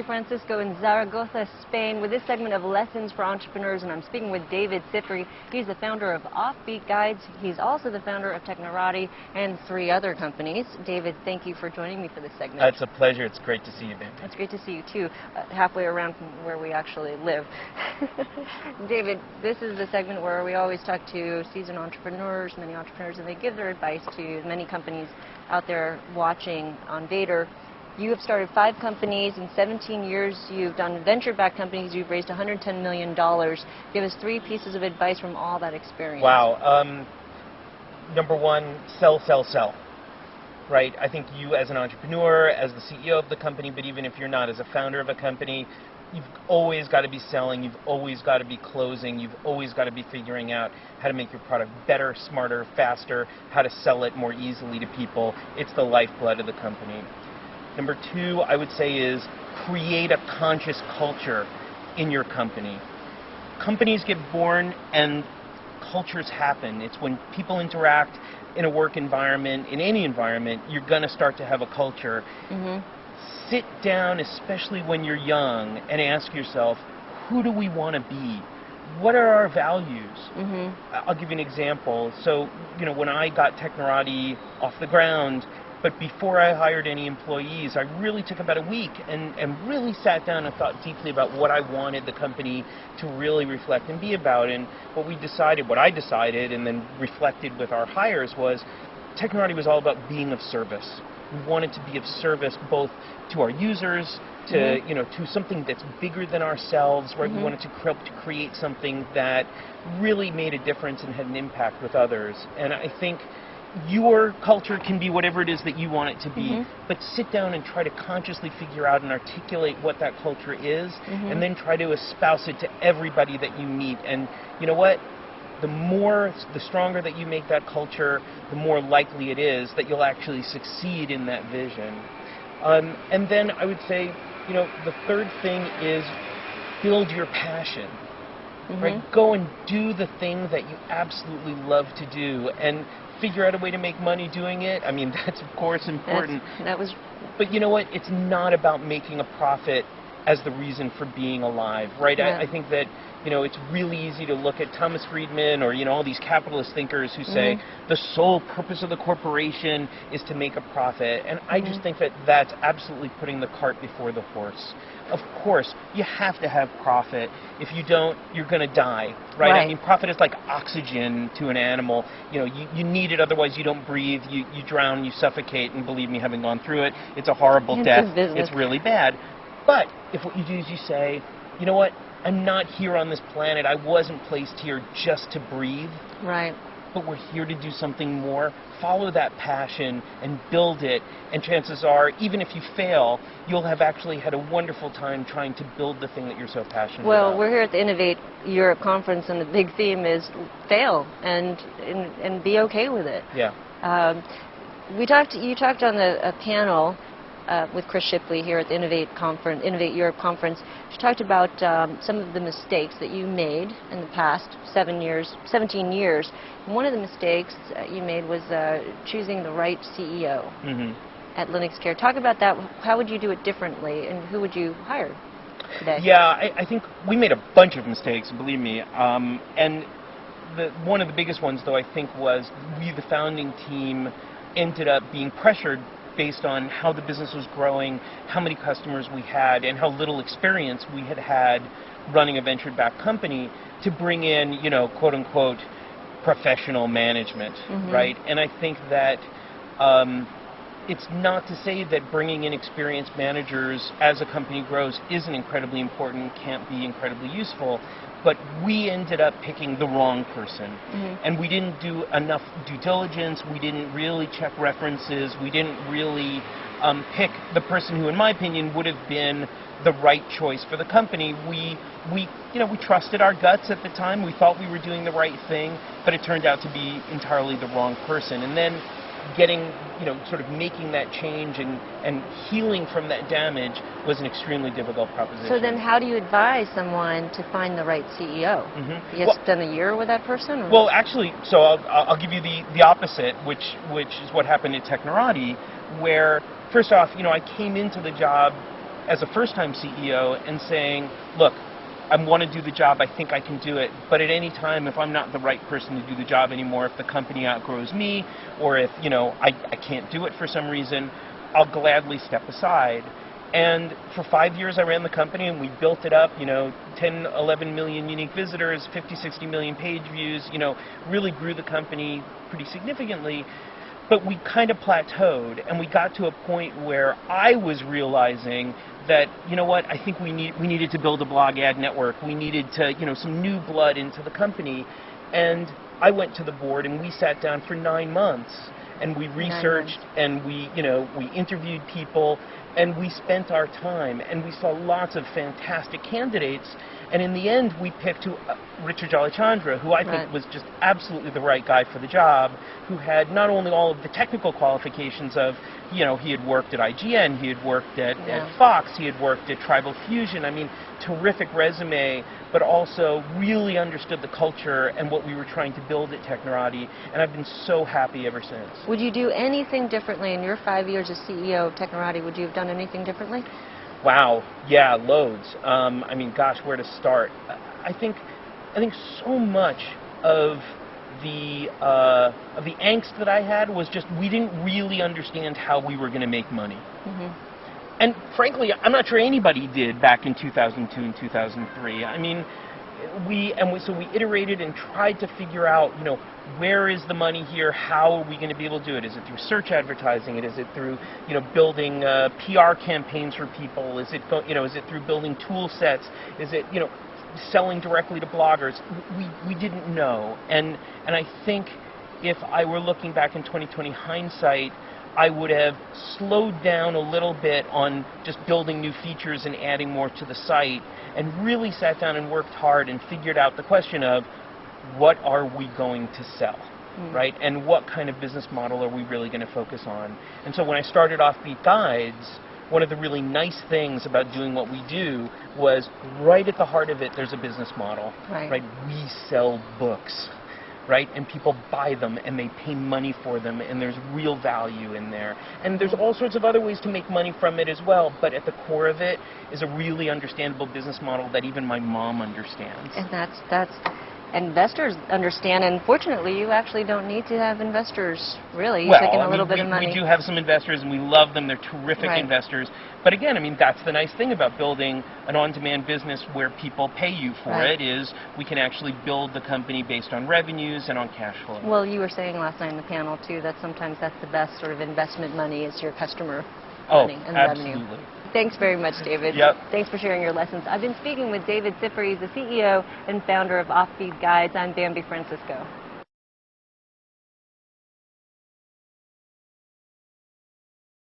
Francisco in Zaragoza, Spain, with this segment of Lessons for Entrepreneurs, and I'm speaking with David Sifry. He's the founder of Offbeat Guides. He's also the founder of Technorati and 3 other companies. David, thank you for joining me for this segment. It's a pleasure. It's great to see you, Bambi. It's great to see you, too, halfway around from where we actually live. David, this is the segment where we always talk to seasoned entrepreneurs, many entrepreneurs, and they give their advice to many companies out there watching on Vader. You have started 5 companies in 17 years. You've done venture-backed companies. You've raised $110 million. Give us 3 pieces of advice from all that experience. Wow. Number 1, sell, sell, sell. Right? I think you as an entrepreneur, as the CEO of the company, but even if you're not, as a founder of a company, you've always got to be selling. You've always got to be closing. You've always got to be figuring out how to make your product better, smarter, faster, how to sell it more easily to people. It's the lifeblood of the company. Number 2, I would say, is create a conscious culture in your company. Companies get born and cultures happen. It's when people interact in a work environment, in any environment, you're going to start to have a culture. Sit down, especially when you're young, and ask yourself, who do we want to be? What are our values? I'll give you an example. So, when I got Technorati off the ground, but before I hired any employees, I really took about a week and really sat down and thought deeply about what I wanted the company to really reflect and be about. And what I decided, and then reflected with our hires, was Technorati was all about being of service. We wanted to be of service both to our users, to to something that's bigger than ourselves, right? We wanted to create something that really made a difference and had an impact with others. And I think your culture can be whatever it is that you want it to be, but sit down and try to consciously figure out and articulate what that culture is, and then try to espouse it to everybody that you meet. And you know what? The stronger that you make that culture, the more likely it is that you'll actually succeed in that vision. And then I would say, the third thing is build your passion. Right? Go and do the thing that you absolutely love to do, and figure out a way to make money doing it. I mean, that's of course important. But you know what? It's not about making a profit as the reason for being alive, right? I think that it's really easy to look at Thomas Friedman or all these capitalist thinkers who say the sole purpose of the corporation is to make a profit, and I just think that that's absolutely putting the cart before the horse. Of course, you have to have profit. If you don't, you're going to die, right? I mean, profit is like oxygen to an animal. You need it, otherwise you don't breathe, you drown, you suffocate, and believe me, having gone through it, it's a horrible death. It's really bad. But if what you do is you say, you know what, I'm not here on this planet, I wasn't placed here just to breathe. Right. But we're here to do something more. Follow that passion and build it, and chances are, even if you fail, you'll have actually had a wonderful time trying to build the thing that you're so passionate about. Well, we're here at the Innovate Europe conference, and the big theme is fail and be okay with it. Yeah. You talked on a panel with Chris Shipley here at the Innovate Europe conference. She talked about some of the mistakes that you made in the past 17 years. And one of the mistakes you made was choosing the right CEO at Linux Care. Talk about that. How would you do it differently, and who would you hire today? Yeah, I think we made a bunch of mistakes, believe me. And one of the biggest ones, though, I think was we, the founding team, ended up being pressured based on how the business was growing, how many customers we had, and how little experience we had had running a venture-backed company, to bring in, quote-unquote, professional management, right? And I think that it's not to say that bringing in experienced managers as a company grows isn't incredibly important, can't be incredibly useful, but we ended up picking the wrong person. And we didn't do enough due diligence, we didn't really check references, we didn't really pick the person who, in my opinion, would have been the right choice for the company. We trusted our guts at the time, we thought we were doing the right thing, but it turned out to be entirely the wrong person. And then getting, sort of making that change and healing from that damage was an extremely difficult proposition. So then how do you advise someone to find the right CEO? Mm-hmm. You spend a year with that person? Or? Well, actually, so I'll give you the opposite, which is what happened at Technorati, where, first off, I came into the job as a first-time CEO and saying, look, I want to do the job, I think I can do it, but at any time, if I'm not the right person to do the job anymore, if the company outgrows me, or if, I can't do it for some reason, I'll gladly step aside. And for 5 years, I ran the company, and we built it up, 10, 11 million unique visitors, 50, 60 million page views, really grew the company pretty significantly. But we kind of plateaued, and we got to a point where I was realizing that, I think we needed to build a blog ad network. We needed to, some new blood into the company. And I went to the board, and we sat down for 9 months, and we researched, and we interviewed people, and we spent our time, and we saw lots of fantastic candidates. And in the end, we picked Richard Jalichandra, who I think was just absolutely the right guy for the job, who had not only all of the technical qualifications of, he had worked at IGN, he had worked at Fox, he had worked at Tribal Fusion, terrific resume, but also really understood the culture and what we were trying to build at Technorati, and I've been so happy ever since. Would you do anything differently in your 5 years as CEO of Technorati? Would you have done anything differently? Wow, yeah, loads. Gosh, where to start? I think so much of the angst that I had was just we didn't really understand how we were going to make money. Mm-hmm. And frankly, I'm not sure anybody did back in 2002 and 2003. So we iterated and tried to figure out, where is the money here? How are we going to be able to do it? Is it through search advertising? Is it through, building PR campaigns for people? Is it, is it through building tool sets? Is it, selling directly to bloggers? We didn't know. And I think if I were looking back in 2020 hindsight, I would have slowed down a little bit on just building new features and adding more to the site, and really sat down and worked hard and figured out the question of what are we going to sell, right? And what kind of business model are we really going to focus on? And so when I started Offbeat Guides, one of the really nice things about doing what we do was right at the heart of it, there's a business model, right? We sell books. Right? And people buy them, and they pay money for them, and there's real value in there. And there's all sorts of other ways to make money from it as well, but at the core of it is a really understandable business model that even my mom understands. And that's investors understand, and fortunately, you actually don't need to have investors, really. You take in a little bit of money. We do have some investors, and we love them. They're terrific investors. But again, that's the nice thing about building an on-demand business where people pay you for it, is we can actually build the company based on revenues and on cash flow. Well, you were saying last night in the panel, too, that sometimes that's the best sort of investment money is your customer money and absolutely. Revenue. Thanks very much, David. Yep. Thanks for sharing your lessons. I've been speaking with David Sifry, the CEO and founder of Offbeat Guides. I'm Bambi Francisco.